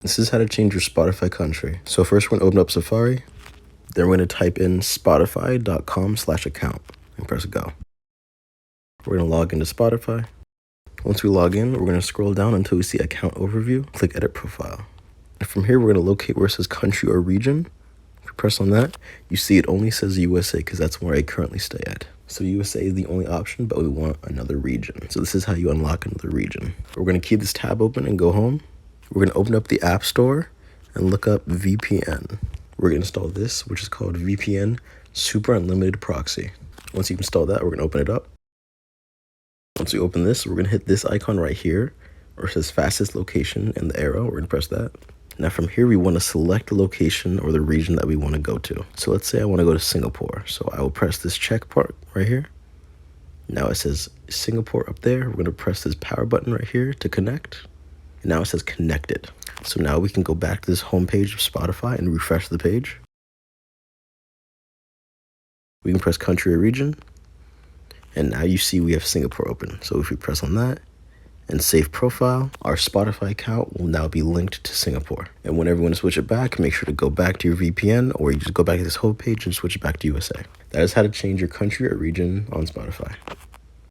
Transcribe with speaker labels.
Speaker 1: This is how to change your Spotify country. So first we're gonna open up Safari. Then we're gonna type in spotify.com/account and press go. We're gonna log into Spotify. Once we log in, we're gonna scroll down until we see account overview, click edit profile. And from here, we're gonna locate where it says country or region. If you press on that, you see it only says USA because that's where I currently stay at. So USA is the only option, but we want another region. So this is how you unlock another region. We're gonna keep this tab open and go home. We're gonna open up the App Store and look up VPN. We're gonna install this, which is called VPN Super Unlimited Proxy. Once you install that, we're gonna open it up. Once we open this, we're gonna hit this icon right here, where it says fastest location and the arrow. We're gonna press that. Now from here, we wanna select the location or the region that we wanna go to. So let's say I wanna go to Singapore. So I will press this check part right here. Now it says Singapore up there. We're gonna press this power button right here to connect. And now it says connected. So now we can go back to this home page of Spotify and refresh the page. We can press country or region. And now you see we have Singapore open. So if we press on that and save profile, our Spotify account will now be linked to Singapore. And whenever you want to switch it back, make sure to go back to your VPN, or you just go back to this whole page and switch it back to USA. That is how to change your country or region on Spotify.